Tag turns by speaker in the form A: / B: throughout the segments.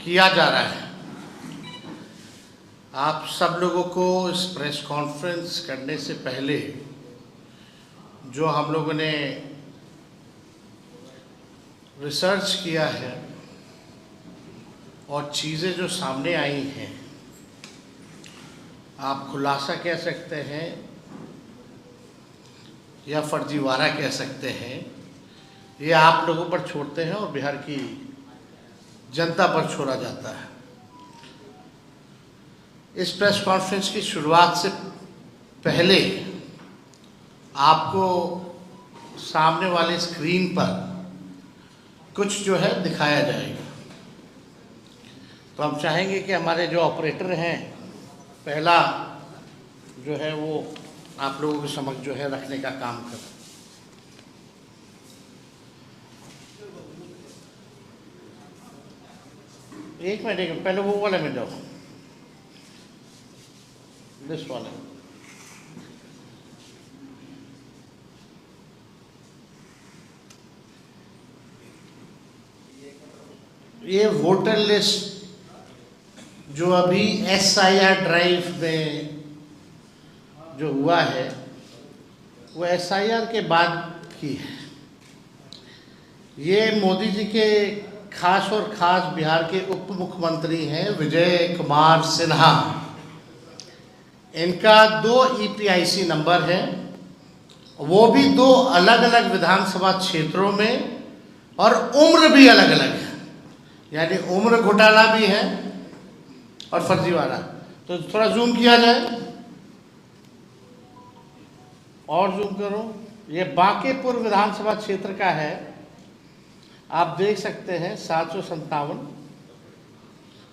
A: किया जा रहा है। आप सब लोगों को इस प्रेस कॉन्फ्रेंस करने से पहले जो हम लोगों ने रिसर्च किया है और चीज़ें जो सामने आई हैं, आप खुलासा कह सकते हैं या फर्जीवाड़ा कह सकते हैं, ये आप लोगों पर छोड़ते हैं और बिहार की जनता पर छोड़ा जाता है। इस प्रेस कॉन्फ्रेंस की शुरुआत से पहले आपको सामने वाले स्क्रीन पर कुछ जो है दिखाया जाएगा। तो हम चाहेंगे कि हमारे जो ऑपरेटर हैं, पहला जो है वो आप लोगों के समक्ष जो है रखने का काम करें। एक मिनट पहले वो वाले में जाओ, दिस वाले। ये वोटर लिस्ट जो अभी SIR ड्राइव में जो हुआ है वो SIR के बाद की है। ये मोदी जी के खास और खास बिहार के उप मुख्यमंत्री हैं विजय कुमार सिन्हा। इनका 2 EPIC नंबर है, वो भी 2 अलग अलग विधानसभा क्षेत्रों में, और उम्र भी अलग अलग है, यानी उम्र घोटाला भी है और फर्जीवाड़ा। तो थोड़ा जूम किया जाए और जूम करो। ये बांकेपुर विधानसभा क्षेत्र का है, आप देख सकते हैं 757।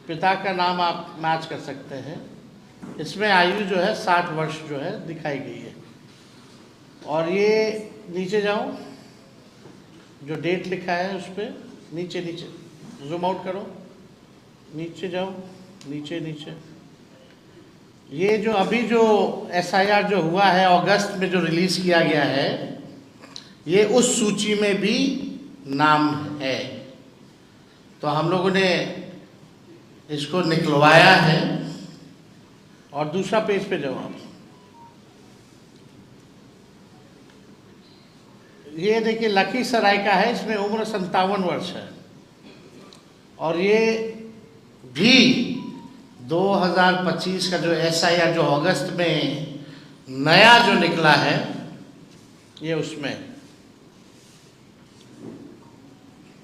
A: पिता का नाम आप मैच कर सकते हैं। इसमें आयु जो है 60 वर्ष जो है दिखाई गई है। और ये नीचे जाओ, जो डेट लिखा है उस पर नीचे जूम आउट करो, नीचे जाओ, नीचे। ये जो अभी जो SIR जो हुआ है अगस्त में जो रिलीज़ किया गया है, ये उस सूची में भी नाम है। तो हम लोगों ने इसको निकलवाया है। और दूसरा पेज पे जाओ आप। ये देखिए लखीसराय का है, इसमें उम्र 57 वर्ष है। और ये भी 2025 का जो SIR जो अगस्त में नया जो निकला है, ये उसमें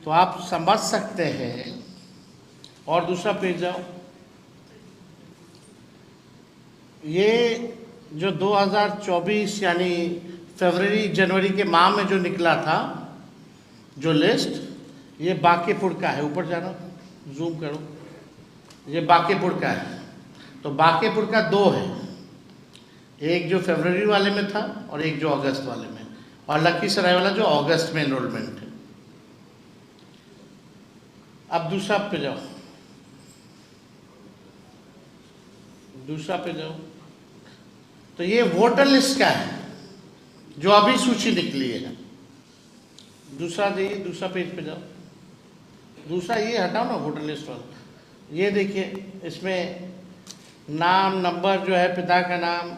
A: तो आप समझ सकते हैं। और दूसरा पेज जाओ। ये जो 2024 यानी फरवरी जनवरी के माह में जो निकला था जो लिस्ट, ये बांकेपुर का है। ऊपर जाना, जूम करो, ये बांकेपुर का है। तो बांकेपुर का 2 है, एक जो फरवरी वाले में था और एक जो अगस्त वाले में, और लखीसराय वाला जो अगस्त में एनरोलमेंट है। अब दूसरा पे जाओ, दूसरा पे जाओ। तो ये वोटर लिस्ट का है जो अभी सूची निकली है। दूसरा देखिए, दूसरा पेज पे जाओ। दूसरा ये हटाओ ना, वोटर लिस्ट वाला। ये देखिए, इसमें नाम, नंबर जो है, पिता का नाम,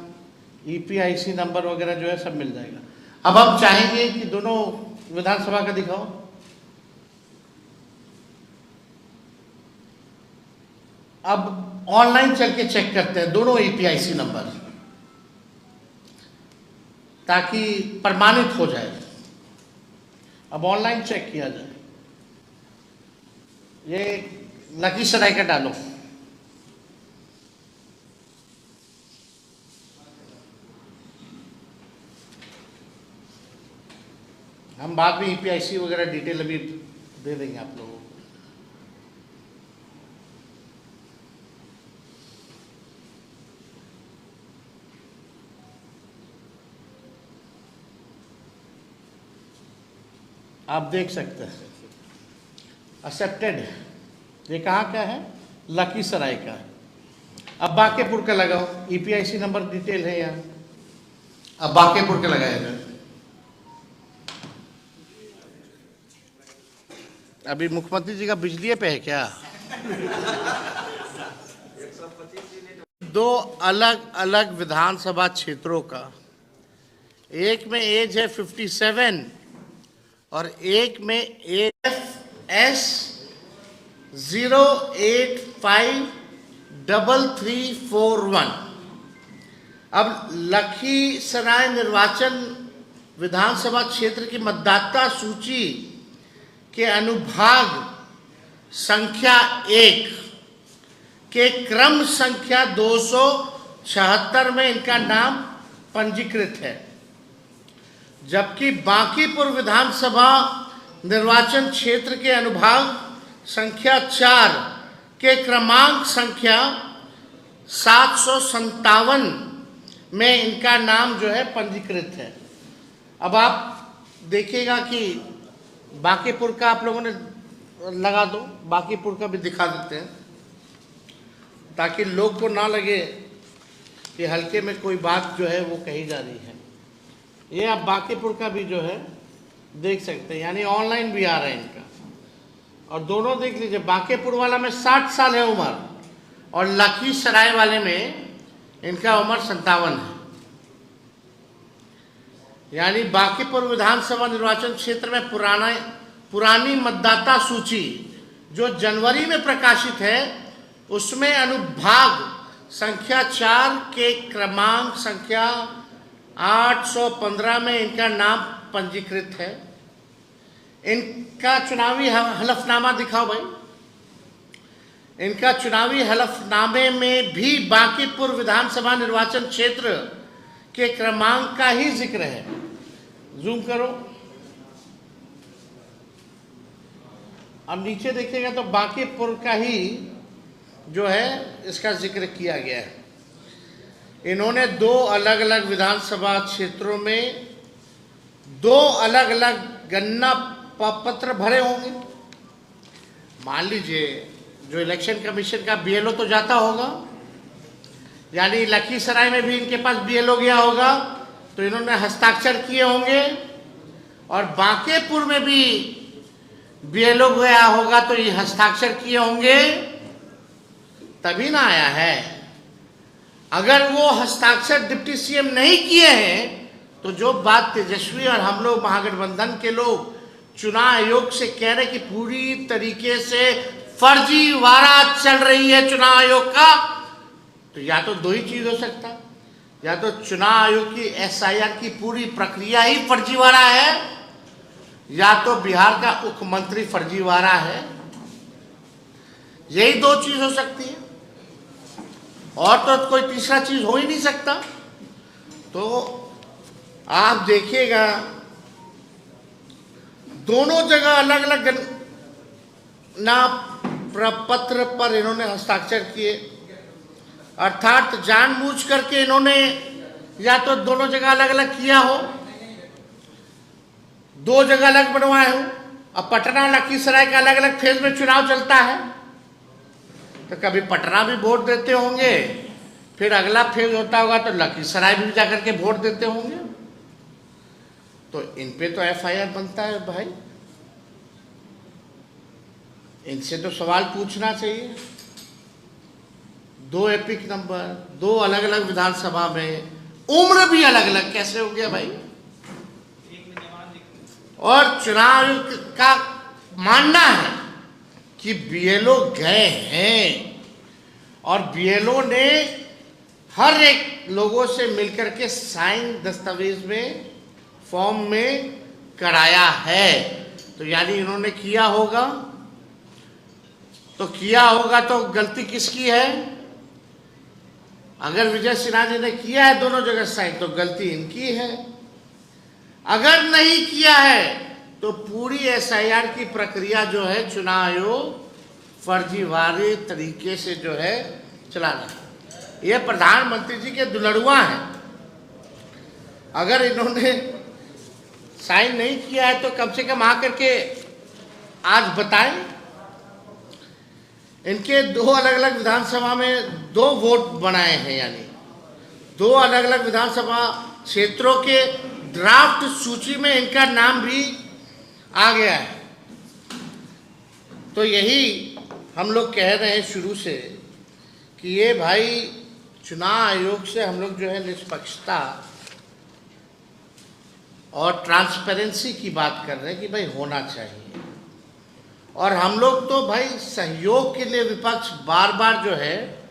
A: EPIC नंबर वगैरह जो है सब मिल जाएगा। अब हम चाहेंगे कि दोनों विधानसभा का दिखाओ। अब ऑनलाइन चल के चेक करते हैं दोनों EPIC नंबर, ताकि प्रमाणित हो जाए। अब ऑनलाइन चेक किया जाए। ये लखीसराय का डालो। हम बाद में EPIC वगैरह डिटेल अभी दे देंगे आप लोगों को। आप देख सकते हैं एक्सेप्टेड। ये कहाँ का है? लखीसराय का। अब बांकेपुर का लगाओ, EPIC नंबर डिटेल है यहाँ। अब बांकेपुर का लगाया जाए। अभी मुख्यमंत्री जी का बिजली पे है क्या? दो अलग अलग विधानसभा क्षेत्रों का, एक में एज है 57 और एक में एस 0853341। अब लखीसराय निर्वाचन विधानसभा क्षेत्र की मतदाता सूची के अनुभाग संख्या 1 के क्रम संख्या 276 में इनका नाम पंजीकृत है, जबकि बांकीपुर विधानसभा निर्वाचन क्षेत्र के अनुभाग संख्या 4 के क्रमांक संख्या 757 में इनका नाम जो है पंजीकृत है। अब आप देखिएगा कि बांकीपुर का आप लोगों ने लगा दो, बांकीपुर का भी दिखा देते हैं ताकि लोग को ना लगे कि हल्के में कोई बात जो है वो कही जा रही है। ये आप बांकीपुर का भी जो है देख सकते हैं, यानी ऑनलाइन भी आ रहा है इनका, और दोनों देख लीजिए। बांकीपुर वाला में 60 साल है उम्र और लखीसराय वाले में इनका उम्र 57 है। यानी बांकीपुर विधानसभा निर्वाचन क्षेत्र में पुरानी मतदाता सूची जो जनवरी में प्रकाशित है उसमें अनुभाग संख्या 4 के क्रमांक संख्या 815 में इनका नाम पंजीकृत है। इनका चुनावी हलफनामा दिखाओ भाई। इनका चुनावी हलफनामे में भी बांकीपुर विधानसभा निर्वाचन क्षेत्र के क्रमांक का ही जिक्र है। जूम करो। अब नीचे देखिएगा तो बांकीपुर का ही जो है इसका जिक्र किया गया है। इन्होंने दो अलग अलग विधानसभा क्षेत्रों में दो अलग अलग गणना पत्र भरे होंगे। मान लीजिए जो इलेक्शन कमीशन का बीएलओ तो जाता होगा, यानी लखीसराय में भी इनके पास बीएलओ गया होगा तो इन्होंने हस्ताक्षर किए होंगे, और बांकीपुर में भी बीएलओ गया होगा तो ये हस्ताक्षर किए होंगे, तभी ना आया है। अगर वो हस्ताक्षर डिप्टी सीएम नहीं किए हैं तो जो बात तेजस्वी और हम लोग महागठबंधन के लोग चुनाव आयोग से कह रहे कि पूरी तरीके से फर्जीवाड़ा चल रही है चुनाव आयोग का, तो या तो दो ही चीज हो सकता, या तो चुनाव आयोग की एसआईआर की पूरी प्रक्रिया ही फर्जीवाड़ा है, या तो बिहार का मुख्यमंत्री फर्जीवाड़ा है। यही दो चीज हो सकती है, और तो कोई तीसरा चीज हो ही नहीं सकता। तो आप देखिएगा दोनों जगह अलग अलग ना प्रपत्र पर इन्होंने हस्ताक्षर किए, अर्थात जानबूझ करके इन्होंने या तो दोनों जगह अलग अलग किया हो, दो जगह अलग बनवाए हो। अब पटना लखीसराय का अलग अलग फेज में चुनाव चलता है, तो कभी पटना भी वोट देते होंगे, फिर अगला फेज होता होगा तो लखीसराय भी जाकर के वोट देते होंगे। तो इन पे तो एफआईआर बनता है भाई, इनसे तो सवाल पूछना चाहिए। दो एपिक नंबर, दो अलग अलग विधानसभा में, उम्र भी अलग अलग, कैसे हो गया भाई? और चुनाव आयोग का मानना है कि बीएलओ गए हैं और बीएलओ ने हर एक लोगों से मिलकर के साइन दस्तावेज में फॉर्म में कराया है। तो यानी इन्होंने किया होगा, तो किया होगा तो गलती किसकी है? अगर विजय सिन्हा जी ने किया है दोनों जगह साइन तो गलती इनकी है, अगर नहीं किया है तो पूरी एसआईआर की प्रक्रिया जो है चुनाव आयोग फर्जीवाड़े तरीके से जो है चला रहा है। ये प्रधानमंत्री जी के दुलड़ुआ हैं। अगर इन्होंने साइन नहीं किया है तो कम से कम आकर के आज बताएं। इनके दो अलग अलग विधानसभा में दो वोट बनाए हैं, यानी दो अलग अलग विधानसभा क्षेत्रों के ड्राफ्ट सूची में इनका नाम भी आ गया है। तो यही हम लोग कह रहे हैं शुरू से कि ये भाई चुनाव आयोग से हम लोग जो है निष्पक्षता और ट्रांसपेरेंसी की बात कर रहे हैं कि भाई होना चाहिए। और हम लोग तो भाई सहयोग के लिए विपक्ष बार बार जो है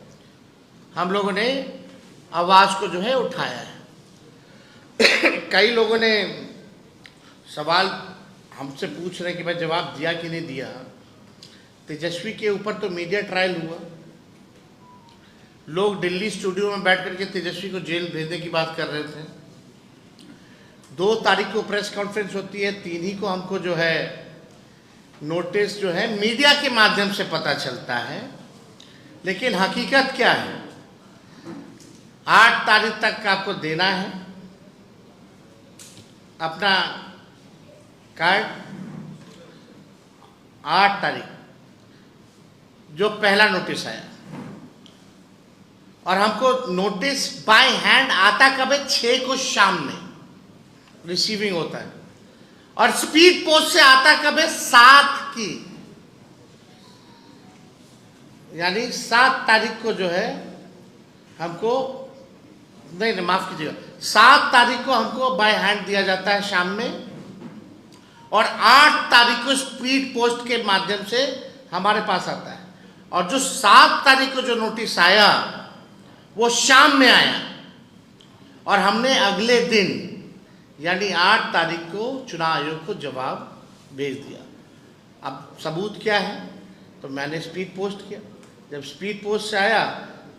A: हम लोगों ने आवाज़ को जो है उठाया है। कई लोगों ने सवाल हमसे पूछ रहे हैं कि भाई जवाब दिया कि नहीं दिया। तेजस्वी के ऊपर तो मीडिया ट्रायल हुआ, लोग दिल्ली स्टूडियो में बैठ करके तेजस्वी को जेल भेजने की बात कर रहे थे। 2 तारीख को प्रेस कॉन्फ्रेंस होती है, 3 ही को हमको जो है नोटिस जो है मीडिया के माध्यम से पता चलता है। लेकिन हकीकत क्या है, 8 तारीख तक आपको देना है अपना कार्ड। 8 तारीख जो पहला नोटिस आया, और हमको नोटिस बाय हैंड आता कब है, 6 को शाम में रिसीविंग होता है, और स्पीड पोस्ट से आता कब है, 7 की, यानी 7 तारीख को जो है हमको, नहीं माफ कीजिएगा, 7 तारीख को हमको बाय हैंड दिया जाता है शाम में, और 8 तारीख को स्पीड पोस्ट के माध्यम से हमारे पास आता है। और जो 7 तारीख को जो नोटिस आया वो शाम में आया, और हमने अगले दिन यानी 8 तारीख को चुनाव आयोग को जवाब भेज दिया। अब सबूत क्या है, तो मैंने स्पीड पोस्ट किया। जब स्पीड पोस्ट से आया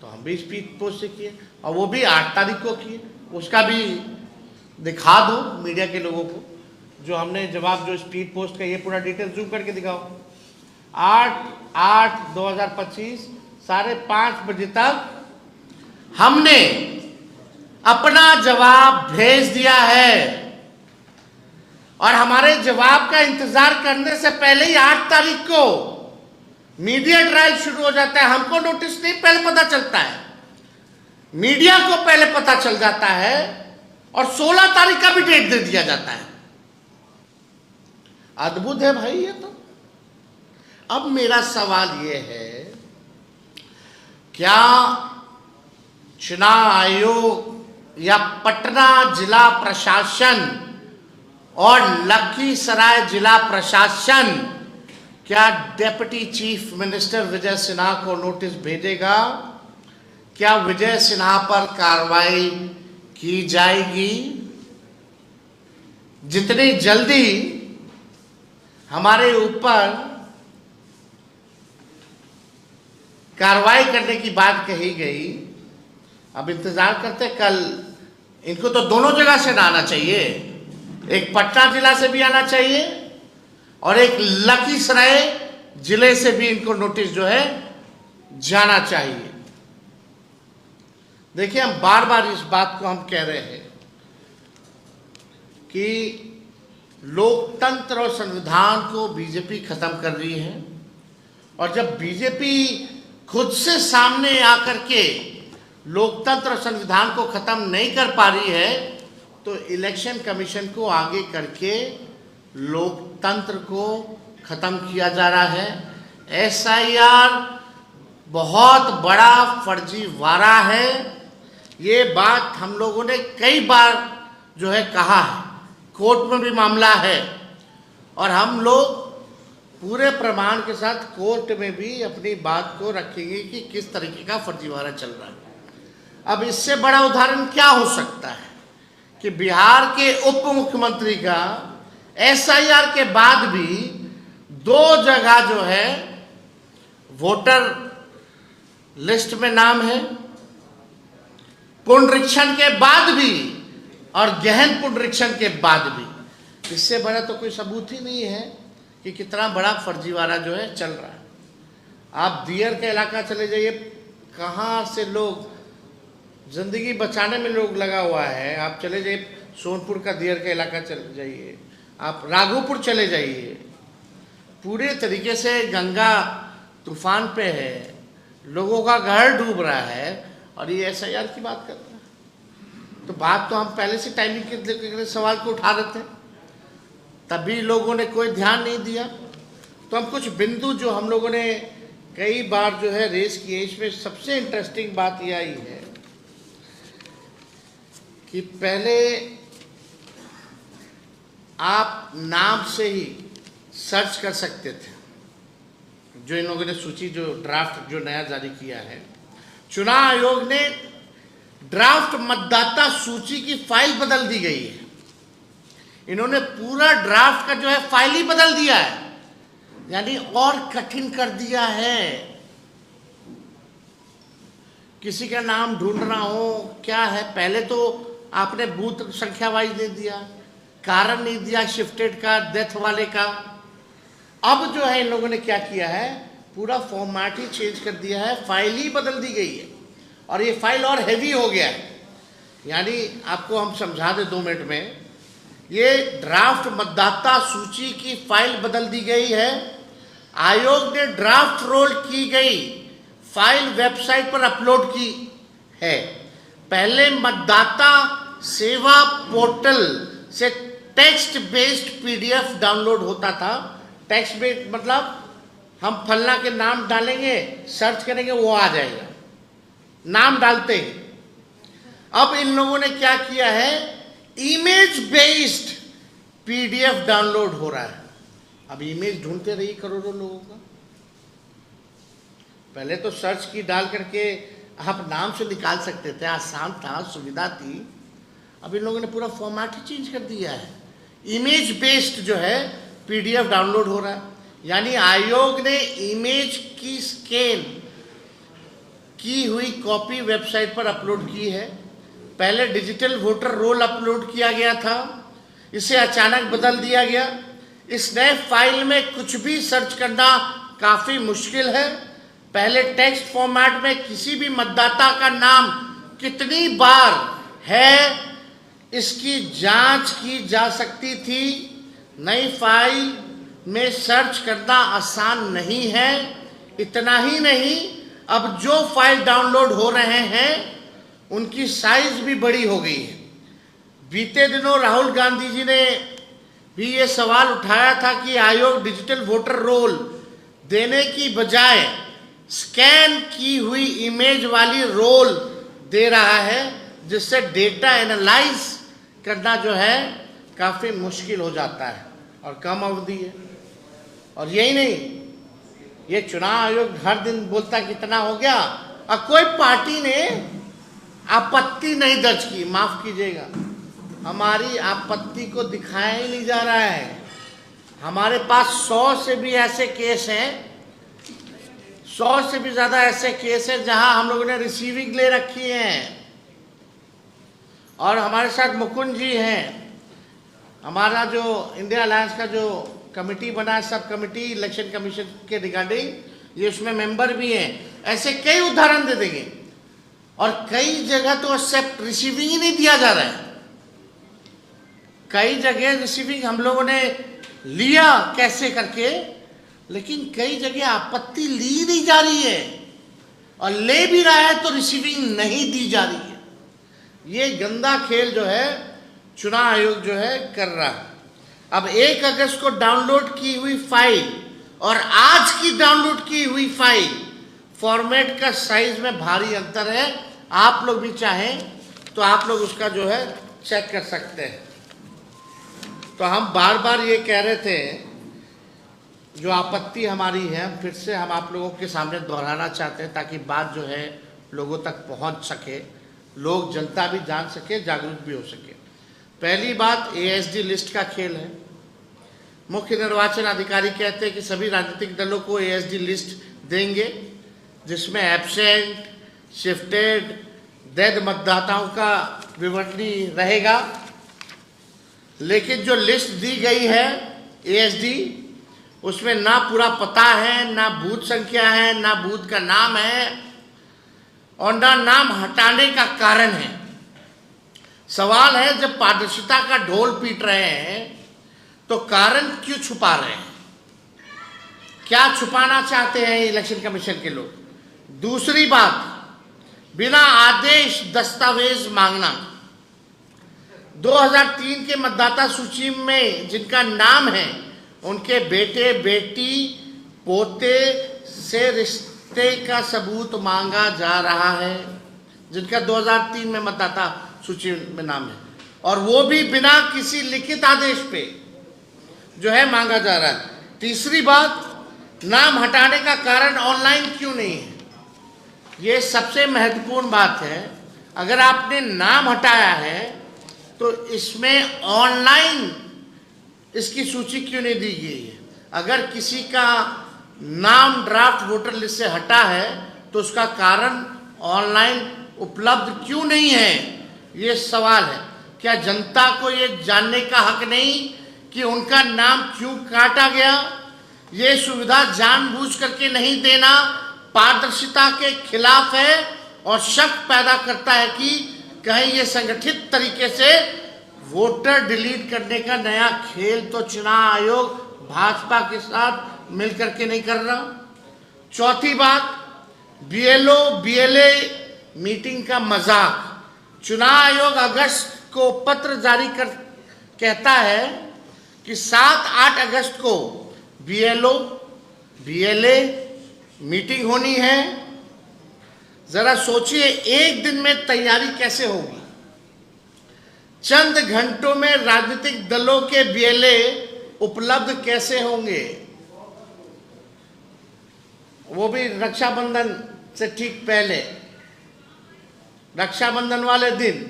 A: तो हम भी स्पीड पोस्ट से किए, और वो भी 8 तारीख को किए। उसका भी दिखा दो मीडिया के लोगों को जो हमने जवाब, जो स्पीड पोस्ट का, ये पूरा डिटेल जूम करके दिखाओ। 8/8/2025 5:30 बजे तक हमने अपना जवाब भेज दिया है, और हमारे जवाब का इंतजार करने से पहले ही 8 तारीख को मीडिया ट्रायल शुरू हो जाता है। हमको नोटिस नहीं पहले पता चलता है, मीडिया को पहले पता चल जाता है, और 16 तारीख का भी डेट दे दिया जाता है। अद्भुत है भाई ये तो। अब मेरा सवाल ये है, क्या चुनाव आयोग या पटना जिला प्रशासन और लखीसराय जिला प्रशासन क्या deputy chief minister Vijay Sinha को नोटिस भेजेगा? क्या विजय सिन्हा पर कार्रवाई की जाएगी? जितनी जल्दी हमारे ऊपर कार्रवाई करने की बात कही गई, अब इंतजार करते। कल इनको तो दोनों जगह से आना चाहिए, एक पटना जिला से भी आना चाहिए और एक लखीसराय जिले से भी इनको नोटिस जो है जाना चाहिए। देखिए, हम बार बार इस बात को हम कह रहे हैं कि लोकतंत्र और संविधान को बीजेपी खत्म कर रही है, और जब बीजेपी खुद से सामने आकर के लोकतंत्र और संविधान को खत्म नहीं कर पा रही है, तो इलेक्शन कमीशन को आगे करके लोकतंत्र को खत्म किया जा रहा है। एसआईआर बहुत बड़ा फर्जीवाड़ा है, ये बात हम लोगों ने कई बार जो है कहा है, कोर्ट में भी मामला है, और हम लोग पूरे प्रमाण के साथ कोर्ट में भी अपनी बात को रखेंगे कि किस तरीके का फर्जीवाड़ा चल रहा है। अब इससे बड़ा उदाहरण क्या हो सकता है कि बिहार के उप मुख्यमंत्री का एसआईआर के बाद भी 2 जगह जो है वोटर लिस्ट में नाम है, पुनरीक्षण के बाद भी और गहन पुनरीक्षण के बाद भी। इससे बड़ा तो कोई सबूत ही नहीं है कि कितना बड़ा फर्जीवाड़ा जो है चल रहा है। आप दियर का इलाका चले जाइए, कहाँ से लोग जिंदगी बचाने में लोग लगा हुआ है। आप चले जाइए सोनपुर का दियर का इलाका चले जाइए, आप राघोपुर चले जाइए, पूरे तरीके से गंगा तूफान पे है, लोगों का घर डूब रहा है, और ये एसआईआर की बात कर रहा है। तो बात तो हम पहले से टाइमिंग के सवाल को उठा रहे थे, तभी लोगों ने कोई ध्यान नहीं दिया। तो हम कुछ बिंदु जो हम लोगों ने कई बार जो है रेस की है। इसमें सबसे इंटरेस्टिंग बात यह आई है कि पहले आप नाम से ही सर्च कर सकते थे। जो इन लोगों ने सूची जो ड्राफ्ट जो नया जारी किया है, चुनाव आयोग ने ड्राफ्ट मतदाता सूची की फाइल बदल दी गई है। इन्होंने पूरा ड्राफ्ट का जो है फाइल ही बदल दिया है, यानी और कठिन कर दिया है। किसी का नाम ढूंढना हो क्या है, पहले तो आपने बूथ संख्या वाइज नहीं दिया, कारण नहीं दिया शिफ्टेड का, डेथ वाले का। अब जो है इन लोगों ने क्या किया है, पूरा फॉर्मेट ही चेंज कर दिया है, फाइल ही बदल दी गई है और ये फाइल और हैवी हो गया है। यानी आपको हम समझा दें 2 मिनट में, ये ड्राफ्ट मतदाता सूची की फाइल बदल दी गई है। आयोग ने ड्राफ्ट रोल की गई फाइल वेबसाइट पर अपलोड की है। पहले मतदाता सेवा पोर्टल से टेक्स्ट बेस्ड पीडीएफ डाउनलोड होता था। टेक्स्ट बेस्ड मतलब हम फलना के नाम डालेंगे, सर्च करेंगे, वो आ जाएगा, नाम डालते हैं। अब इन लोगों ने क्या किया है, इमेज बेस्ड पीडीएफ डाउनलोड हो रहा है। अब इमेज ढूंढते रहिए करोड़ों लोगों का। पहले तो सर्च की डाल करके आप नाम से निकाल सकते थे, आसान था, सुविधा थी। अब इन लोगों ने पूरा फॉर्मेट ही चेंज कर दिया है। इमेज बेस्ड जो है पीडीएफ डाउनलोड हो रहा है, यानी आयोग ने इमेज की स्कैन की हुई कॉपी वेबसाइट पर अपलोड की है। पहले डिजिटल वोटर रोल अपलोड किया गया था, इसे अचानक बदल दिया गया। इस नए फाइल में कुछ भी सर्च करना काफ़ी मुश्किल है। पहले टेक्स्ट फॉर्मेट में किसी भी मतदाता का नाम कितनी बार है इसकी जांच की जा सकती थी। नई फाइल में सर्च करना आसान नहीं है। इतना ही नहीं, अब जो फाइल डाउनलोड हो रहे हैं उनकी साइज भी बड़ी हो गई है। बीते दिनों राहुल गांधी जी ने भी ये सवाल उठाया था कि आयोग डिजिटल वोटर रोल देने की बजाय स्कैन की हुई इमेज वाली रोल दे रहा है, जिससे डेटा एनालाइज करना जो है काफ़ी मुश्किल हो जाता है और कम अवधि है। और यही नहीं, ये चुनाव आयोग हर दिन बोलता कितना हो गया और कोई पार्टी ने आपत्ति नहीं दर्ज की। माफ कीजिएगा, हमारी आपत्ति को दिखाया ही नहीं जा रहा है। हमारे पास 100 से भी ऐसे केस हैं, 100 से भी ज़्यादा ऐसे केस हैं जहां हम लोगों ने रिसीविंग ले रखी है। और हमारे साथ मुकुंद जी हैं, हमारा जो इंडिया अलायंस का जो कमेटी बना है, सब कमेटी इलेक्शन कमीशन के रिगार्डिंग, ये उसमें मेंबर भी हैं। ऐसे कई उदाहरण दे देंगे और कई जगह तो एक्सेप्ट रिसीविंग ही नहीं दिया जा रहा है। कई जगह रिसीविंग हम लोगों ने लिया कैसे करके, लेकिन कई जगह आपत्ति ली नहीं जा रही है और ले भी रहा है तो रिसीविंग नहीं दी जा रही है। ये गंदा खेल जो है चुनाव आयोग जो है कर रहा है। अब 1 अगस्त को डाउनलोड की हुई फाइल और आज की डाउनलोड की हुई फाइल, फॉर्मेट का साइज में भारी अंतर है। आप लोग भी चाहें तो आप लोग उसका जो है चेक कर सकते हैं। तो हम बार बार ये कह रहे थे, जो आपत्ति हमारी है फिर से हम आप लोगों के सामने दोहराना चाहते हैं, ताकि बात जो है लोगों तक पहुंच सके, लोग जनता भी जान सके, जागरूक भी हो सके। पहली बात, एएसडी लिस्ट का खेल है। मुख्य निर्वाचन अधिकारी कहते हैं कि सभी राजनीतिक दलों को एएसडी लिस्ट देंगे, जिसमें एब्सेंट, शिफ्टेड, डेड मतदाताओं का विवरणी रहेगा। लेकिन जो लिस्ट दी गई है एएसडी, उसमें ना पूरा पता है, ना बूथ संख्या है, ना बूथ का नाम है और ना नाम हटाने का कारण है। सवाल है, जब पारदर्शिता का ढोल पीट रहे हैं तो कारण क्यों छुपा रहे हैं? क्या छुपाना चाहते हैं इलेक्शन कमीशन के लोग? दूसरी बात, बिना आदेश दस्तावेज मांगना। 2003 के मतदाता सूची में जिनका नाम है, उनके बेटे, बेटी, पोते, से रिश्ते का सबूत मांगा जा रहा है, जिनका 2003 में मतदाता सूची में नाम है, और वो भी बिना किसी लिखित आदेश पे जो है मांगा जा रहा है। तीसरी बात, नाम हटाने का कारण ऑनलाइन क्यों नहीं है? ये सबसे महत्वपूर्ण बात है। अगर आपने नाम हटाया है तो इसमें ऑनलाइन इसकी सूची क्यों नहीं दी गई है? अगर किसी का नाम ड्राफ्ट वोटर लिस्ट से हटा है तो उसका कारण ऑनलाइन उपलब्ध क्यों नहीं है, ये सवाल है। क्या जनता को ये जानने का हक नहीं कि उनका नाम क्यों काटा गया? ये सुविधा जानबूझ करके नहीं देना पारदर्शिता के खिलाफ है और शक पैदा करता है कि कहीं ये संगठित तरीके से वोटर डिलीट करने का नया खेल तो चुनाव आयोग भाजपा के साथ मिलकर के नहीं कर रहा। चौथी बात, बीएलओ बीएलए मीटिंग का मजाक। चुनाव आयोग अगस्त को पत्र जारी कर कहता है कि 7-8 अगस्त को बीएलओ बीएलए मीटिंग होनी है। जरा सोचिए, एक दिन में तैयारी कैसे होगी? चंद घंटों में राजनीतिक दलों के बीएलए उपलब्ध कैसे होंगे? वो भी रक्षाबंधन से ठीक पहले, रक्षाबंधन वाले दिन।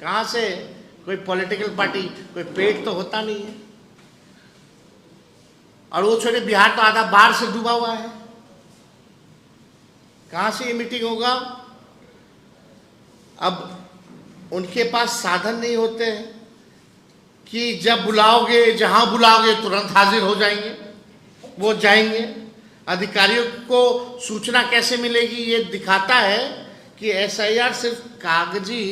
A: कहां से? कोई पॉलिटिकल पार्टी, कोई पेट तो होता नहीं है। और वो छोटे, बिहार तो आधा बाढ़ से डूबा हुआ है। कहां से ये मीटिंग होगा? अब उनके पास साधन नहीं होते हैं कि जब बुलाओगे, जहां बुलाओगे तुरंत हाजिर हो जाएंगे, वो जाएंगे। अधिकारियों को सूचना कैसे मिलेगी? ये दिखाता है कि एसआईआर सिर्फ कागजी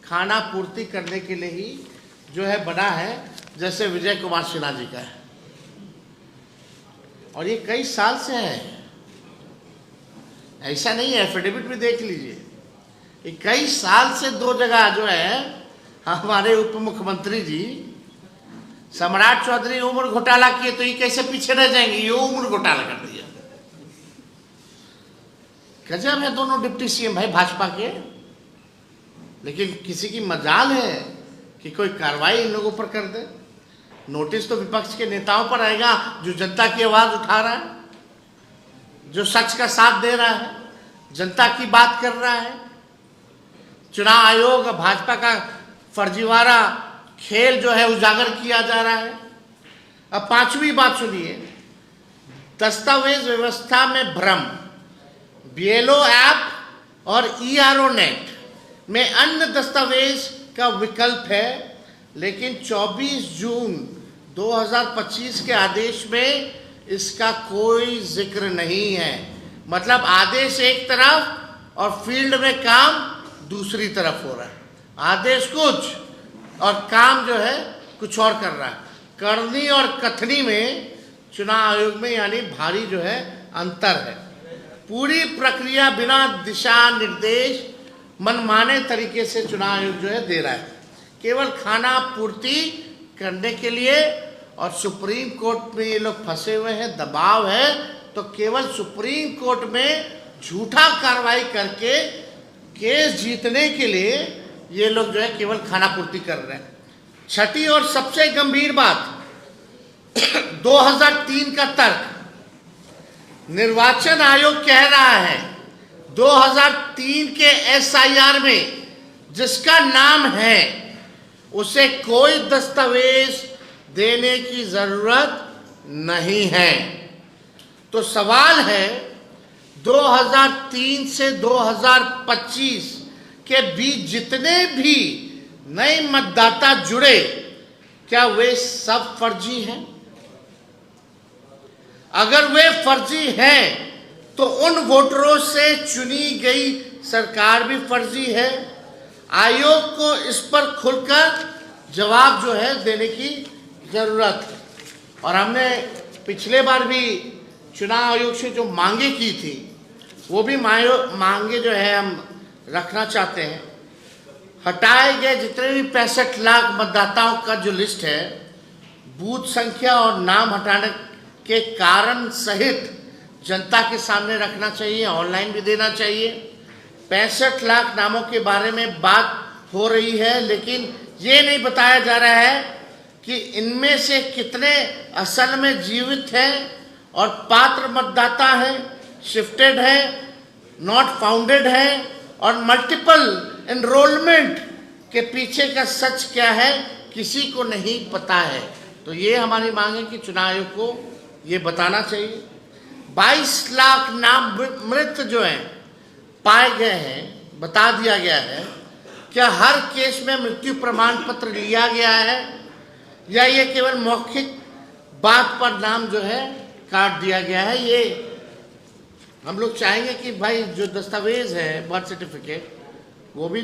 A: खाना पूर्ति करने के लिए ही जो है बना है, जैसे विजय कुमार सिन्हा जी का है। और ये कई साल से है, ऐसा नहीं है। एफिडेविट भी देख लीजिए, ये कई साल से 2 जगह जो है हमारे उप मुख्यमंत्री जी सम्राट चौधरी उम्र घोटाला किए, तो ये कैसे पीछे रह जाएंगे? ये उम्र घोटाला कर दिया। गजब है दोनों डिप्टी सीएम भाई भाजपा के। लेकिन किसी की मजाल है कि कोई कार्रवाई इन लोगों पर कर दे। नोटिस तो विपक्ष के नेताओं पर आएगा जो जनता की आवाज उठा रहा है, जो सच का साथ दे रहा है, जनता की बात कर रहा है। चुनाव आयोग भाजपा का फर्जीवाड़ा खेल जो है उजागर किया जा रहा है। अब 5वीं बात सुनिए, दस्तावेज व्यवस्था में भ्रम। बीएलओ ऐप और ईआरओ नेट में अन्य दस्तावेज का विकल्प है, लेकिन 24 जून 2025 के आदेश में इसका कोई जिक्र नहीं है। मतलब आदेश एक तरफ और फील्ड में काम दूसरी तरफ हो रहा है। आदेश कुछ और काम जो है कुछ और कर रहा है। करनी और कथनी में चुनाव आयोग में यानी भारी जो है अंतर है। पूरी प्रक्रिया बिना दिशा निर्देश मनमाने तरीके से चुनाव आयोग जो है दे रहा है, केवल खाना पूर्ति करने के लिए। और सुप्रीम कोर्ट में ये लोग फंसे हुए हैं, दबाव है, तो केवल सुप्रीम कोर्ट में झूठा कार्रवाई करके केस जीतने के लिए ये लोग जो है केवल खाना पूर्ति कर रहे हैं। छठी और सबसे गंभीर बात, 2003 का तर्क। निर्वाचन आयोग कह रहा है 2003 के एसआईआर में जिसका नाम है उसे कोई दस्तावेज देने की जरूरत नहीं है। तो सवाल है 2003 से 2025 के बीच जितने भी नए मतदाता जुड़े, क्या वे सब फर्जी हैं? अगर वे फर्जी हैं तो उन वोटरों से चुनी गई सरकार भी फर्जी है। आयोग को इस पर खुलकर जवाब जो है देने की जरूरत है। और हमने पिछले बार भी चुनाव आयोग से जो मांगे की थी, वो भी मांगे जो है हम रखना चाहते हैं। हटाए गए जितने भी 65 लाख मतदाताओं का जो लिस्ट है, बूथ संख्या और नाम हटाने के कारण सहित जनता के सामने रखना चाहिए, ऑनलाइन भी देना चाहिए। 65 लाख नामों के बारे में बात हो रही है, लेकिन ये नहीं बताया जा रहा है कि इनमें से कितने असल में जीवित हैं और पात्र मतदाता हैं, शिफ्टेड हैं, नॉट फाउंडेड हैं, और मल्टीपल एनरोलमेंट के पीछे का सच क्या है किसी को नहीं पता है। तो ये हमारी मांग है कि चुनाव आयोग को ये बताना चाहिए। 22 लाख नाम मृत जो हैं पाए गए हैं, बता दिया गया है। क्या हर केस में मृत्यु प्रमाण पत्र लिया गया है या ये केवल मौखिक बात पर नाम जो है काट दिया गया है? ये हम लोग चाहेंगे कि भाई जो दस्तावेज है, बर्थ सर्टिफिकेट, वो भी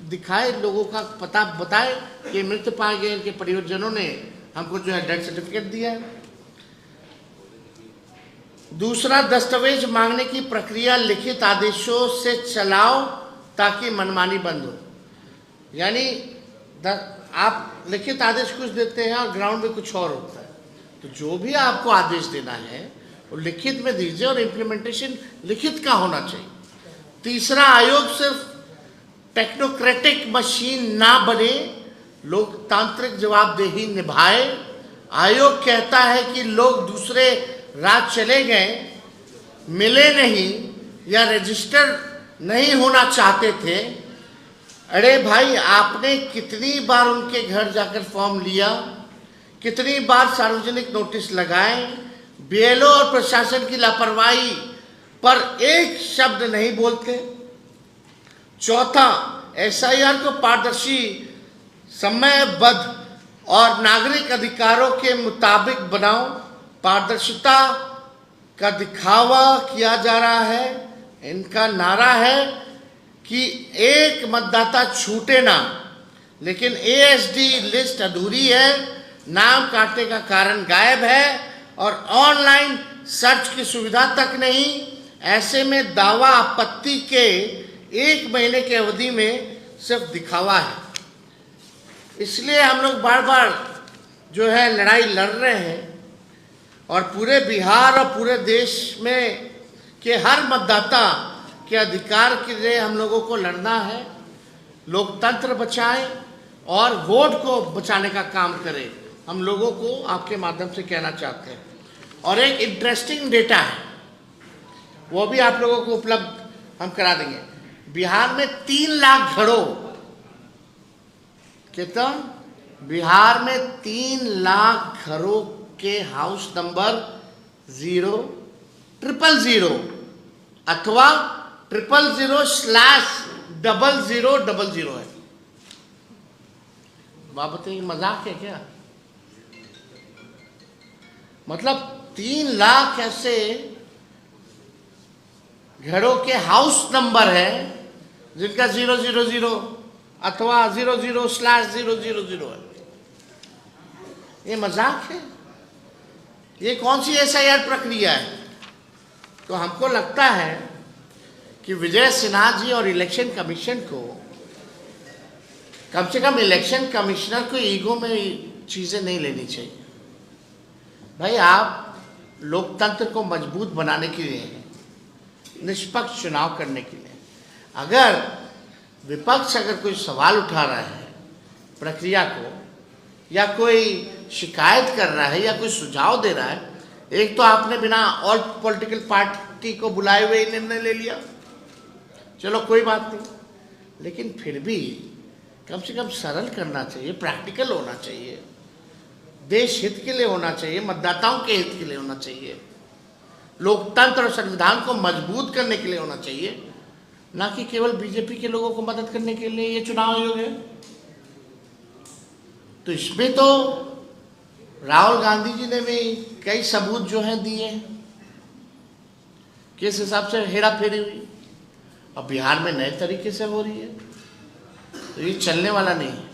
A: दिखाए, लोगों का पता बताए कि मृत पाए गए, इनके परिवारजनों ने हमको जो है डेथ सर्टिफिकेट दिया है। दूसरा, दस्तावेज मांगने की प्रक्रिया लिखित आदेशों से चलाओ ताकि मनमानी बंद हो। यानी आप लिखित आदेश कुछ देते हैं और ग्राउंड में कुछ और होता है, तो जो भी आपको आदेश देना है वो लिखित में दीजिए और इम्प्लीमेंटेशन लिखित का होना चाहिए। तीसरा, आयोग सिर्फ टेक्नोक्रेटिक मशीन ना बने, लोकतांत्रिक जवाबदेही निभाए। आयोग कहता है कि लोग दूसरे राज्य चले गए, मिले नहीं या रजिस्टर नहीं होना चाहते थे। अरे भाई, आपने कितनी बार उनके घर जाकर फॉर्म लिया, कितनी बार सार्वजनिक नोटिस लगाए, बीएलओ और प्रशासन की लापरवाही पर एक शब्द नहीं बोलते। चौथा, एसआईआर को पारदर्शी, समयबद्ध और नागरिक अधिकारों के मुताबिक बनाओ। पारदर्शिता का दिखावा किया जा रहा है। इनका नारा है कि एक मतदाता छूटे ना, लेकिन एएसडी लिस्ट अधूरी है, नाम काटने का कारण गायब है और ऑनलाइन सर्च की सुविधा तक नहीं। ऐसे में दावा आपत्ति के 1 महीने की अवधि में सिर्फ दिखावा है। इसलिए हम लोग बार बार जो है लड़ाई लड़ रहे हैं और पूरे बिहार और पूरे देश में के हर मतदाता के अधिकार के लिए हम लोगों को लड़ना है। लोकतंत्र बचाएं और वोट को बचाने का काम करें, हम लोगों को आपके माध्यम से कहना चाहते हैं। और एक इंटरेस्टिंग डेटा है, वो भी आप लोगों को उपलब्ध हम करा देंगे। बिहार में 3 लाख घरों, कितना? बिहार में 3 लाख घरों के हाउस नंबर 00000 अथवा 000/0000 है। आप बताइए, मजाक है क्या? मतलब 3 लाख ऐसे घरों के हाउस नंबर है जिनका 000 अथवा 00/000 है। ये मजाक है? ये कौन सी एसआईआर प्रक्रिया है? तो हमको लगता है कि विजय सिन्हा जी और इलेक्शन कमीशन को, कम से कम इलेक्शन कमिश्नर को ईगो में चीज़ें नहीं लेनी चाहिए। भाई, आप लोकतंत्र को मजबूत बनाने के लिए, निष्पक्ष चुनाव करने के लिए, अगर विपक्ष अगर कोई सवाल उठा रहा है प्रक्रिया को, या कोई शिकायत कर रहा है या कोई सुझाव दे रहा है, एक तो आपने बिना ऑल पॉलिटिकल पार्टी को बुलाए हुए निर्णय ले लिया, चलो कोई बात नहीं, लेकिन फिर भी कम से कम सरल करना चाहिए, प्रैक्टिकल होना चाहिए, देश हित के लिए होना चाहिए, मतदाताओं के हित के लिए होना चाहिए, लोकतंत्र और संविधान को मजबूत करने के लिए होना चाहिए, ना कि केवल बीजेपी के लोगों को मदद करने के लिए ये चुनाव आयोग है। तो इसमें तो राहुल गांधी जी ने भी कई सबूत जो हैं दिए, किस हिसाब से हेरा फेरी हुई, अब बिहार में नए तरीके से हो रही है, तो ये चलने वाला नहीं है।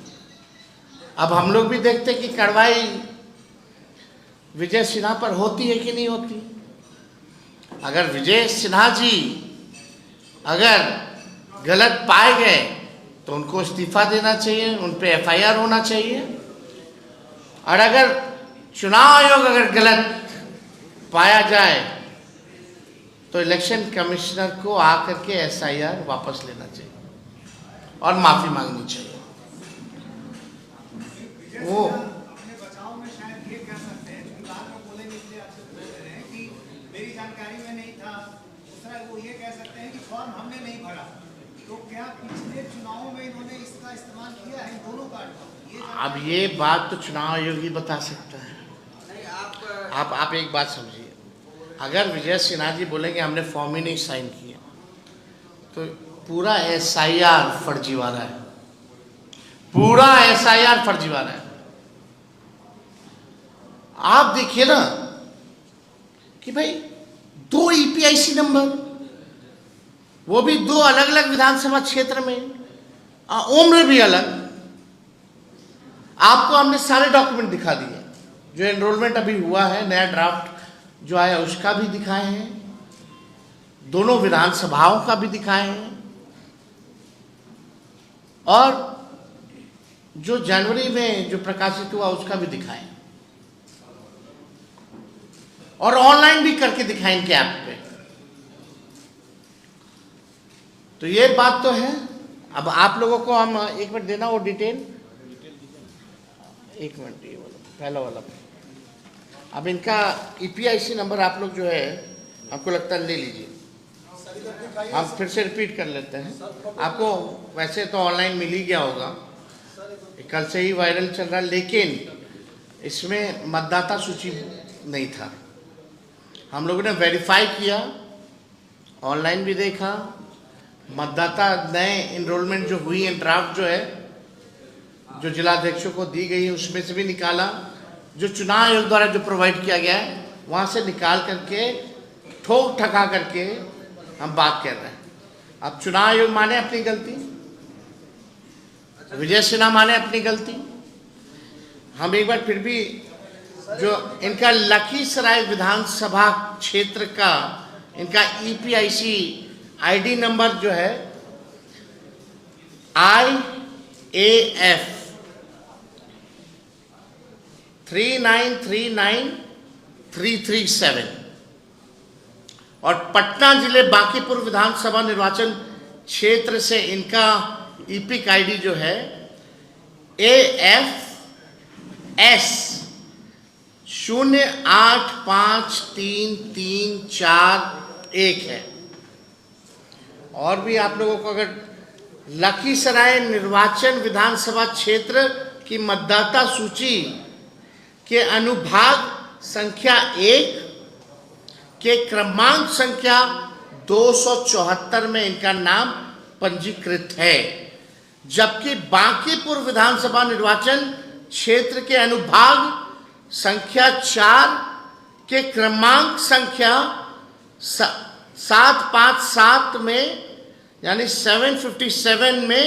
A: अब हम लोग भी देखते कि कार्रवाई विजय सिन्हा पर होती है कि नहीं होती। अगर विजय सिन्हा जी अगर गलत पाए गए तो उनको इस्तीफा देना चाहिए, उन पे एफआईआर होना चाहिए, और अगर चुनाव आयोग अगर गलत पाया जाए तो इलेक्शन कमिश्नर को आकर के SIR वापस लेना चाहिए और माफी मांगनी चाहिए। वो
B: अपने बचाव में शायद ये कह सकते हैं कि बाद में बोलेंगे, इसलिए आपसे पूछ रहे हैं कि मेरी जानकारी में नहीं था। दूसरा वो ये कह सकते हैं कि फॉर्म हमने नहीं भरा, तो क्या पिछले चुनावों में इन्होंने इसका इस्तेमाल किया है, इन दोनों कार्ड का?
A: अब ये बात तो चुनाव आयोग ही बता सकता है। आप एक बात समझिए, अगर विजय सिन्हा जी बोलेंगे हमने फॉर्म ही नहीं साइन किया, तो पूरा SIR फर्जीवाड़ा है, पूरा SIR फर्जीवाड़ा है। आप देखिए ना कि भाई 2 EPIC नंबर, वो भी 2 अलग अलग विधानसभा क्षेत्र में, उम्र भी अलग। आपको हमने सारे डॉक्यूमेंट दिखा दिए, जो एनरोलमेंट अभी हुआ है, नया ड्राफ्ट जो आया उसका भी दिखाए हैं, दोनों विधानसभाओं का भी दिखाए हैं, और जो जनवरी में जो प्रकाशित हुआ उसका भी दिखाए, और ऑनलाइन भी करके दिखाएं इनके ऐप पे। तो ये बात तो है। अब आप लोगों को हम एक मिनट देना वो डिटेल, एक मिनट, ये वाला पहला वाला। अब इनका EPIC नंबर आप लोग जो है, आपको लगता है ले लीजिए, हम फिर से रिपीट कर लेते हैं। आपको वैसे तो ऑनलाइन मिल ही गया होगा, कल से ही वायरल चल रहा है, लेकिन इसमें मतदाता सूची नहीं था। हम लोगों ने वेरीफाई किया, ऑनलाइन भी देखा, मतदाता नए इनरोलमेंट जो हुई है, ड्राफ्ट जो है, जो जिलाध्यक्षों को दी गई है, उसमें से भी निकाला, जो चुनाव आयोग द्वारा जो प्रोवाइड किया गया है वहाँ से निकाल करके ठोक ठका करके हम बात कर रहे हैं। अब चुनाव आयोग माने अपनी गलती, विजय सिन्हा माने अपनी गलती। हम एक बार फिर भी जो इनका लखीसराय विधानसभा क्षेत्र का इनका EPIC ID नंबर जो है IAF 3939337, और पटना जिले बांकीपुर विधानसभा निर्वाचन क्षेत्र से इनका EPIC ID जो है AFS 08533341 है। और भी आप लोगों को अगर लखीसराय निर्वाचन विधानसभा क्षेत्र की मतदाता सूची के अनुभाग संख्या 1 के क्रमांक संख्या 274 में इनका नाम पंजीकृत है, जबकि बांकीपुर विधानसभा निर्वाचन क्षेत्र के अनुभाग संख्या 4 के क्रमांक संख्या 757 में यानी 757 में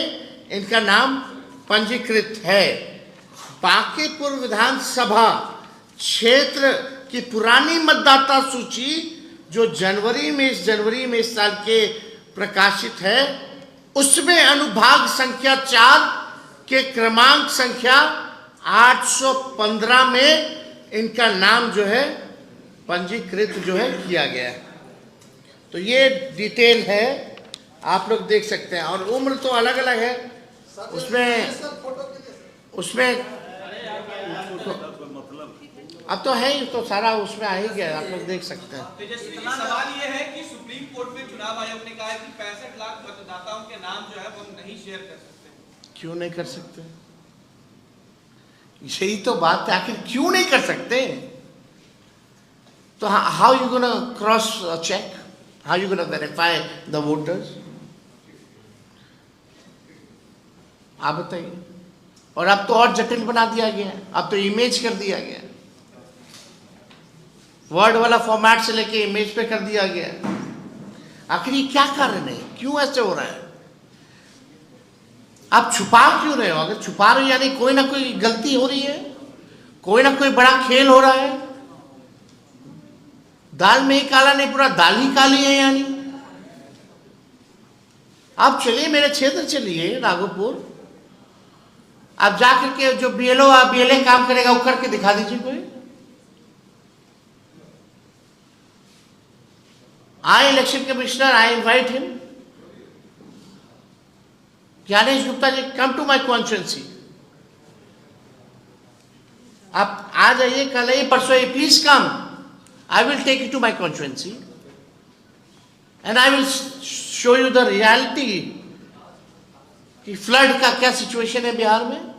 A: इनका नाम पंजीकृत है। बांकीपुर विधानसभा क्षेत्र की पुरानी मतदाता सूची जो जनवरी में इस साल के प्रकाशित है, उसमें अनुभाग संख्या 4 के क्रमांक संख्या 815 में इनका नाम जो है पंजीकृत जो है किया गया है। तो ये डिटेल है, आप लोग देख सकते हैं। और उम्र तो अलग अलग है, उसमें अब तो है ही, तो सारा उसमें आ ही गया, आप लोग देख सकते हैं।
C: सवाल ये है कि सुप्रीम कोर्ट में चुनाव आयोग ने कहा है कि 65 लाख मतदाताओं के नाम जो है वो नहीं शेयर कर सकते।
A: क्यों नहीं कर सकते? यही तो बात है, आखिर क्यों नहीं कर सकते? तो how you gonna cross check, how you gonna verify the voters? आप बताइए। और अब तो और जटिल बना दिया गया, अब तो इमेज कर दिया गया, वर्ड वाला फॉर्मेट से लेके इमेज पे कर दिया गया। आखिर ये क्या कारण है, क्यों ऐसे हो रहा है? आप छुपा क्यों रहे हो? अगर छुपा रहे हो यानी कोई ना कोई गलती हो रही है, कोई ना कोई बड़ा खेल हो रहा है। दाल में ही काला नहीं, पूरा दाल ही काली है यानी। आप चलिए मेरे क्षेत्र चलिए राघोपुर, आप जाकर के जो BLO BLA काम करेगा वो करके दिखा दीजिए कोई। I, election commissioner, I invite him. Gyanesh Gupta ji, come to my constituency. आप आ जाइए, कल आइए, परसों आइए, please come. I will take you to my constituency and I will show you the reality कि फ्लड का क्या सिचुएशन है बिहार में.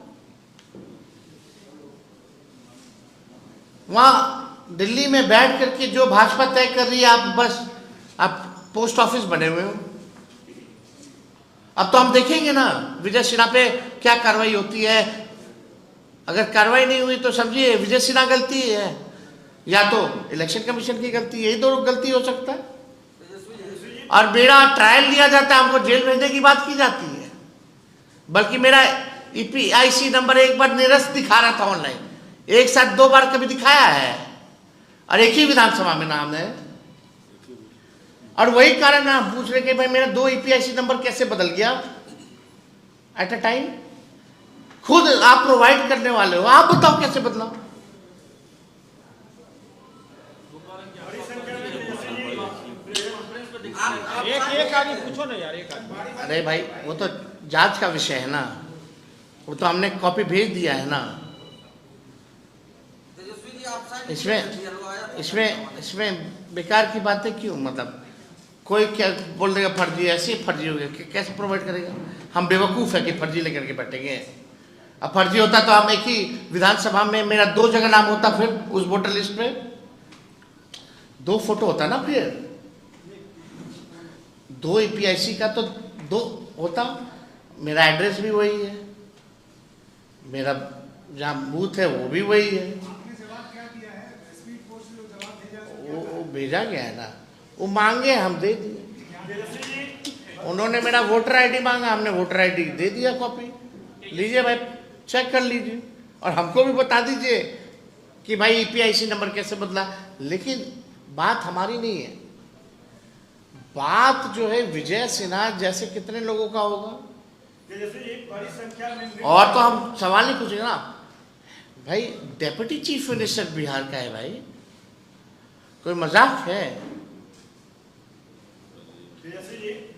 A: वहां दिल्ली में बैठ करके जो भाजपा तय कर रही है, आप बस आप पोस्ट ऑफिस बने हुए हो. अब तो हम देखेंगे ना विजय सिन्हा पे क्या कार्रवाई होती है. अगर कार्रवाई नहीं हुई तो समझिए विजय सिन्हा गलती है या तो इलेक्शन कमीशन की गलती है. यही दो गलती हो सकता है. और मेरा ट्रायल लिया जाता है, हमको जेल भेजने की बात की जाती है. बल्कि मेरा EPIC नंबर एक बार निरस्त दिखा रहा था ऑनलाइन, एक साथ 2 बार कभी दिखाया है और एक ही विधानसभा में नाम है. और वही कारण आप पूछ रहे कि भाई मेरा 2 EPIC नंबर कैसे बदल गया एट अ टाइम. खुद आप प्रोवाइड करने वाले हो, आप बताओ कैसे बदला.
C: एक आगे पूछो ना यार, एक आगे.
A: अरे भाई वो तो जांच का विषय है ना, वो तो हमने कॉपी भेज दिया है ना. इसमें बेकार की बातें क्यों. मतलब कोई क्या बोल देगा फर्जी, ऐसे फर्जी हो गया, कैसे प्रोवाइड करेगा. हम बेवकूफ़ है कि फर्जी लेकर के बैठेंगे. अब फर्जी होता तो हम एक ही विधानसभा में मेरा 2 जगह नाम होता, फिर उस वोटर लिस्ट पे 2 फोटो होता ना, फिर 2 EPIC का तो 2 होता. मेरा एड्रेस भी वही है, मेरा जहाँ बूथ है वो भी वही है.
B: आपने जवाब क्या दिया है? स्पीड पोस्ट से जो जवाब भेजा
A: वो भेजा गया है ना, वो मांगे हम दे दिए. उन्होंने मेरा वोटर ID मांगा, हमने वोटर ID दे दिया कॉपी. लीजिए भाई, चेक कर लीजिए और हमको भी बता दीजिए कि भाई EPIC नंबर कैसे बदला. लेकिन बात हमारी नहीं है, बात जो है विजय सिन्हा जैसे कितने लोगों का होगा.
B: बड़ी संख्या में
A: और तो हम सवाल नहीं पूछेंगे ना भाई. डेप्यूटी चीफ मिनिस्टर बिहार का है भाई, कोई मजाक है.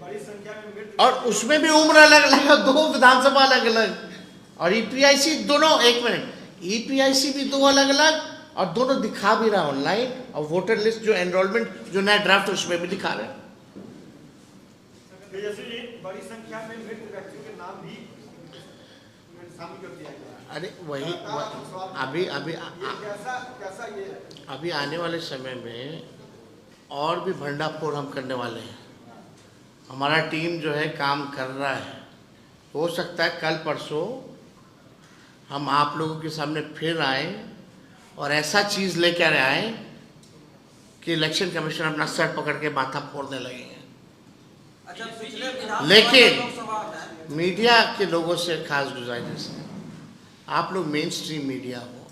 B: बड़ी संख्या में
A: और उसमें भी उम्र अलग अलग है, 2 विधानसभा अलग अलग. और EPIC दोनों, एक मिनट, EPIC भी 2 अलग अलग और दोनों दिखा भी रहा ऑनलाइन. और वोटर लिस्ट जो एनरोलमेंट जो नया ड्राफ्ट उसमें भी दिखा रहे हैं.
B: बड़ी संख्या में मृत व्यक्तियों के नाम भी शामिल कर दिया गया.
A: अरे वही अभी अभी
B: कैसा ये
A: अभी आने वाले समय में और भी भंडाफोड़ हम करने वाले हैं. हमारा टीम जो है काम कर रहा है. हो सकता है कल परसों हम आप लोगों के सामने फिर आए और ऐसा चीज़ लेकर आए कि इलेक्शन कमीशन अपना सर पकड़ के माथा फोड़ने लगे हैं. लेकिन मीडिया के लोगों से खास गुजारिश है, आप लोग मेन स्ट्रीम मीडिया हो.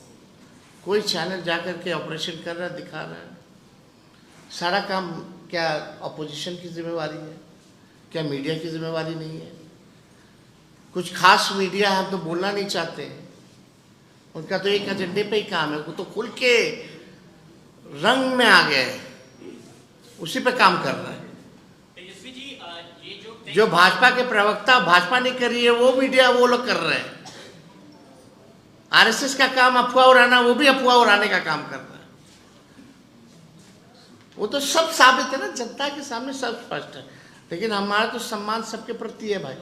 A: कोई चैनल जाकर के ऑपरेशन कर रहा है, दिखा रहा है. सारा काम क्या अपोजिशन की जिम्मेवारी है, क्या मीडिया की जिम्मेवारी नहीं है. कुछ खास मीडिया हम तो बोलना नहीं चाहते हैं, उनका तो एक एजेंडे पे ही काम है. वो तो खुल के रंग में आ गए, उसी पे काम कर रहा है. जो भाजपा के प्रवक्ता भाजपा नहीं कर रही है वो मीडिया वो लोग कर रहे हैं. RSS का काम अफवाह उड़ाना, वो भी अफवाह उड़ाने का काम कर रहा है. वो तो सब साबित है ना, जनता के सामने सब स्पष्ट है. लेकिन हमारा तो सम्मान सबके प्रति है भाई.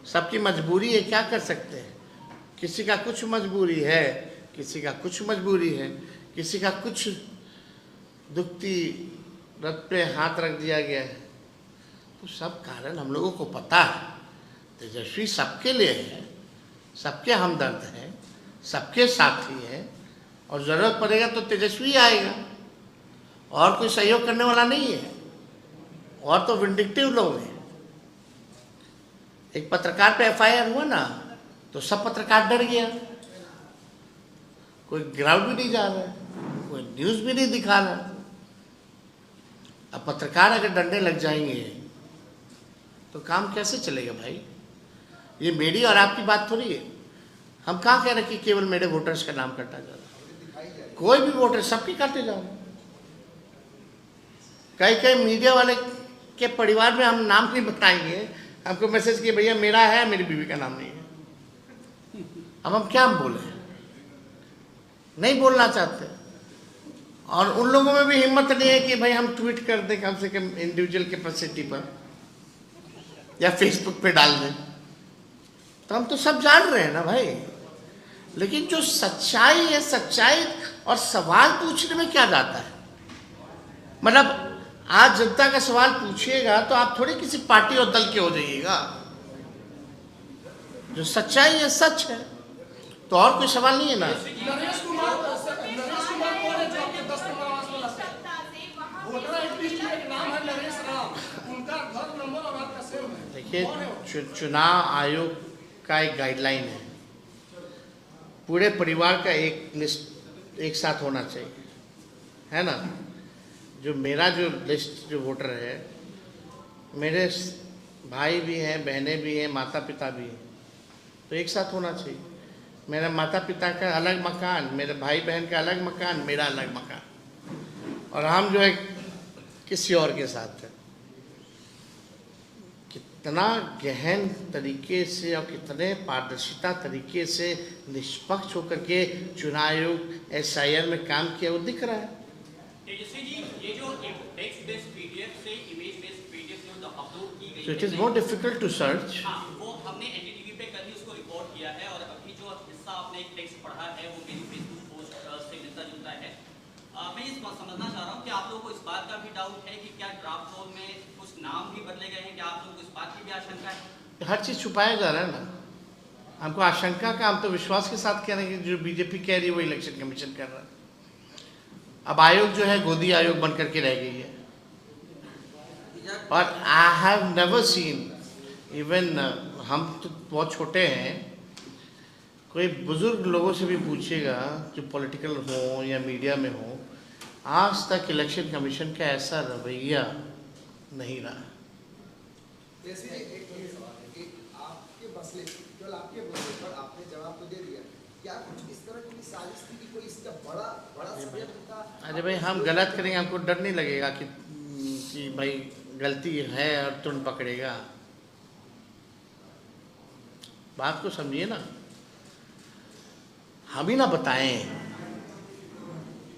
A: सबकी मजबूरी है, क्या कर सकते हैं. किसी का कुछ मजबूरी है, किसी का कुछ मजबूरी है, किसी का कुछ दुखती रथ पे हाथ रख दिया गया है. तो सब कारण हम लोगों को पता है. तेजस्वी सबके लिए है, सबके हमदर्द है, सबके साथी है. और ज़रूरत पड़ेगा तो तेजस्वी आएगा, और कोई सहयोग करने वाला नहीं है. और तो विंडिक्टिव लोग हैं. एक पत्रकार पे FIR हुआ ना, तो सब पत्रकार डर गया. कोई ग्राउंड भी नहीं जा रहा है, कोई न्यूज़ भी नहीं दिखा रहा. अब पत्रकार अगर डरने लग जाएंगे तो काम कैसे चलेगा भाई. ये मेरी और आपकी बात थोड़ी है. हम कहाँ कह रहे कि केवल मेरे वोटर्स का नाम कटा जा रहा है. कोई भी वोटर सबकी काटे जा रहे. कई कई मीडिया वाले के परिवार में हम नाम नहीं बताएंगे, हमको मैसेज किए भैया मेरा है, मेरी बीवी का नाम नहीं है। अब हम क्या बोले, नहीं बोलना चाहते। और उन लोगों में भी हिम्मत नहीं है कि भाई हम ट्वीट कर दें कम से कम इंडिविजुअल कैपेसिटी पर या फेसबुक पे डाल दें। तो हम तो सब जान रहे हैं ना भाई, लेकिन जो सच्चाई है, सच्चाई और सवाल पूछने में क्या जाता है। मतलब आज जनता का सवाल पूछिएगा तो आप थोड़ी किसी पार्टी और दल के हो जाइएगा। जो सच्चाई है सच है, तो और कोई सवाल नहीं है ना।
D: नरेश कुमार कौन है जो आपके 10 नंबर आवास वाला से? वोटर आईडी लिस्ट में एक नाम है नरेश राम, उनका घर नंबर और आपका सेम है।
A: देखिए, चुनाव आयोग का एक गाइडलाइन है, पूरे परिवार का एक लिस्ट एक साथ होना चाहिए, है ना। जो मेरा जो लिस्ट जो वोटर है, मेरे भाई भी हैं, बहनें भी हैं, माता पिता भी हैं, तो एक साथ होना चाहिए। मेरा माता पिता का अलग मकान, मेरे भाई बहन का अलग मकान, मेरा अलग मकान, और हम जो है किसी और के साथ है। कितना गहन तरीके से और कितने पारदर्शिता तरीके से निष्पक्ष होकर के चुनाव आयोग SIR में काम किया वो दिख रहा है।
C: तेजस्वी जी, ये जो टेक्स्ट बेस्ड PDF से इमेज बेस्ड PDF जो अपलोड की गई
A: So it is more difficult to search.
C: हाँ, वो हमने NDTV पे कल ही उसको रिकॉर्ड किया है, और अभी जो हिस्सा आपने एक टेक्स्ट पढ़ा है वो मेरी फेसबुक पोस्ट से मिलता जुलता है। मैं ये समझना चाह रहा हूँ कि आप लोगों को इस बात का भी डाउट है कि क्या ड्राफ्ट रोल में कुछ नाम भी बदले गए हैं, क्या आप लोगों को इस बात की भी आशंका है?
A: हर चीज़ छुपाया जा रहा है ना। हमको आशंका का, हम तो विश्वास के साथ कह रहे हैं कि जो बीजेपी कह रही है वो इलेक्शन कमीशन कर रहा है। अब आयोग जो है गोदी आयोग बन करके रह गई है। और I have never seen, even हम तो बहुत छोटे हैं, कोई बुजुर्ग लोगों से भी पूछिएगा जो पॉलिटिकल हो या मीडिया में हो, आज तक इलेक्शन कमीशन का ऐसा रवैया नहीं रहा।
E: जैसे आपके मसले केवल आपके मसले पर आपने जवाब तो दे दिया, क्या कुछ इस तरह की साजिश थी कि कोई इसका बड़ा षड्यंत्र था?
A: अरे भाई हम गलत करेंगे, हमको डर नहीं लगेगा कि भाई गलती है और तुरंत पकड़ेगा। बात को समझिए ना, हम ही ना बताएं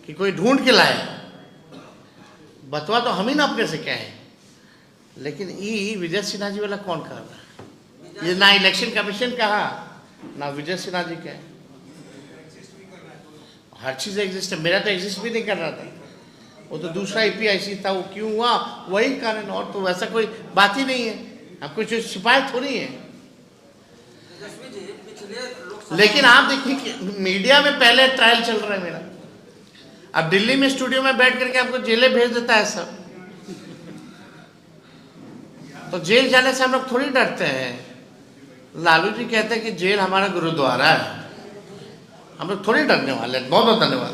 A: कि कोई ढूंढ के लाए, बतवा तो हम ही ना अपने से कहें। लेकिन ये विजय सिन्हा जी वाला कौन कर रहा है? ये ना इलेक्शन कमीशन कहा ना विजय सिन्हा जी कहे। हर चीज़ एग्जिस्ट है, मेरा तो एग्जिस्ट भी नहीं कर रहा था, वो तो दूसरा APIC था, वो क्यों हुआ वही कारण, और तो वैसा कोई बात ही नहीं है। हम कुछ शिकायत थोड़ी है। लेकिन आप देखिए कि मीडिया में पहले ट्रायल चल रहा है मेरा, अब दिल्ली में स्टूडियो में बैठ करके आपको जेलें भेज देता है सब। तो जेल जाने से हम लोग थोड़ी डरते हैं। लालू जी कहते हैं कि जेल हमारा गुरुद्वारा है, हम लोग थोड़ी डरने वाले हैं। बहुत बहुत धन्यवाद।